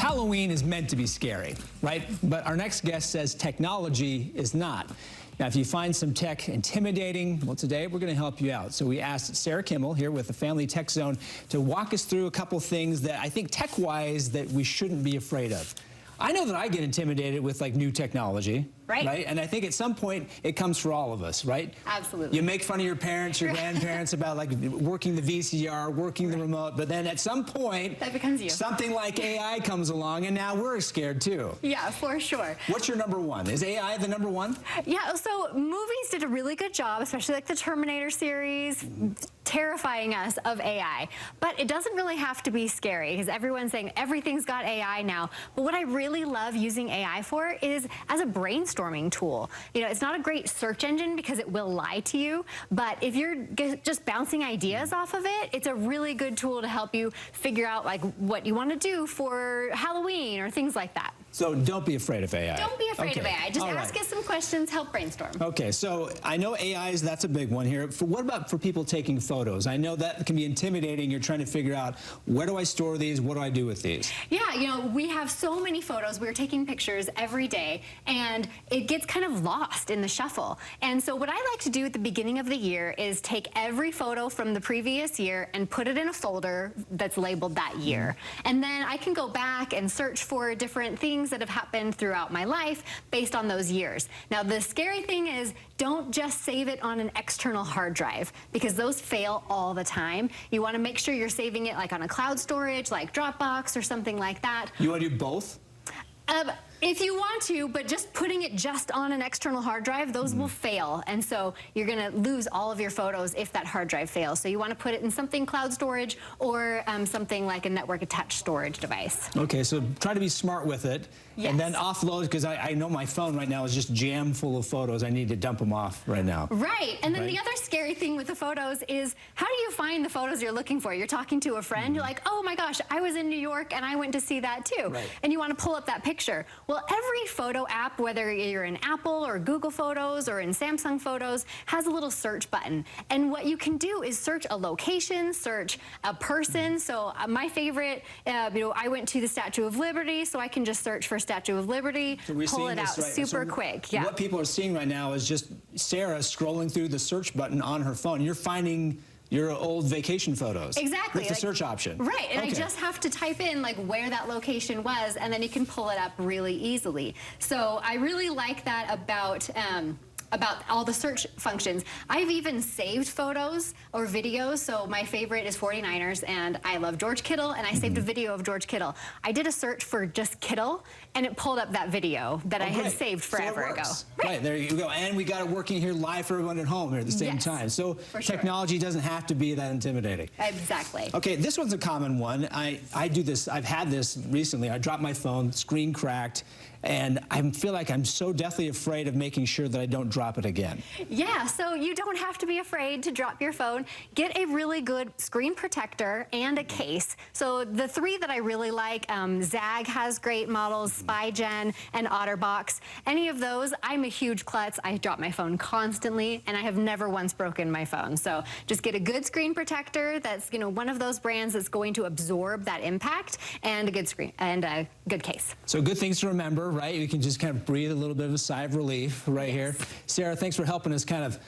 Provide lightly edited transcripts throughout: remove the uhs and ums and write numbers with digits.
Halloween is meant to be scary, right? But our next guest says technology is not. Now, if you find some tech intimidating, well, today we're going to help you out. So we asked Sarah Kimmel here with the Family Tech Zone to walk us through a couple things that I think tech-wise that we shouldn't be afraid of. I know that I get intimidated with like new technology, right? And I think at some point it comes for all of us, right? Absolutely. You make fun of your parents, your grandparents about like working the VCR, working the remote, but then at some point that becomes you. Something like AI comes along and now we're scared too. Yeah, for sure. What's your number one? Is AI the number one? Yeah, so movies did a really good job, especially like the Terminator series, terrifying us of AI. But it doesn't really have to be scary because everyone's saying everything's got AI now. But what I really love using AI for is as a brainstorming tool. You know, it's not a great search engine because it will lie to you, but if you're just bouncing ideas off of it, it's a really good tool to help you figure out like what you want to do for Halloween or things like that. So don't be afraid of AI. Don't be afraid of AI. Just ask us some questions, help brainstorm. Okay, so I know that's a big one here. What about for people taking photos? I know that can be intimidating. You're trying to figure out, where do I store these? What do I do with these? Yeah, you know, we have so many photos. We're taking pictures every day, and it gets kind of lost in the shuffle. And so what I like to do at the beginning of the year is take every photo from the previous year and put it in a folder that's labeled that year. And then I can go back and search for different things that have happened throughout my life based on those years. Now, the scary thing is don't just save it on an external hard drive because those fail all the time. You want to make sure you're saving it like on a cloud storage, like Dropbox or something like that. You want to do both? If you want to, but just putting it just on an external hard drive, those will fail. And so you're going to lose all of your photos if that hard drive fails. So you want to put it in something cloud storage or something like a network attached storage device. Okay, so try to be smart with it. Yes. And then offload, because I know my phone right now is just jammed full of photos. I need to dump them off right now. Right. And then the other scary thing with the photos is, how do you find the photos you're looking for? You're talking to a friend, you're like, oh my gosh, I was in New York and I went to see that too. Right. And you want to pull up that picture. Well, every photo app, whether you're in Apple or Google Photos or in Samsung Photos, has a little search button. And what you can do is search a location, search a person. So my favorite, you know, I went to the Statue of Liberty, so I can just search for Statue of Liberty, pull it out super quick. Yeah. What people are seeing right now is just Sarah scrolling through the search button on her phone. You're finding your old vacation photos. Exactly. With the search option. Right, and I just have to type in like where that location was, and then you can pull it up really easily. So I really like that about all the search functions. I've even saved photos or videos. So my favorite is 49ers, and I love George Kittle, and I saved a video of George Kittle. I did a search for just Kittle, and it pulled up that video that I had saved forever ago. Right, there you go. And we got it working here live for everyone at home here at the same time. So technology doesn't have to be that intimidating. Exactly. Okay, this one's a common one. I do this, I've had this recently. I dropped my phone, screen cracked, and I feel like I'm so deathly afraid of making sure that I don't drop it again. Yeah, so you don't have to be afraid to drop your phone. Get a really good screen protector and a case. So the three that I really like, Zag has great models, SpyGen, and OtterBox. Any of those, I'm a huge klutz. I drop my phone constantly, and I have never once broken my phone. So just get a good screen protector that's, you know, one of those brands that's going to absorb that impact, and a good screen and a good case. So good things to remember, right? You can just kind of breathe a little bit of a sigh of relief right here. Sarah, thanks for helping us kind of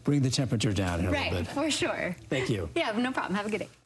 bring the temperature down here a little bit. Right, for sure. Thank you. Yeah, no problem. Have a good day.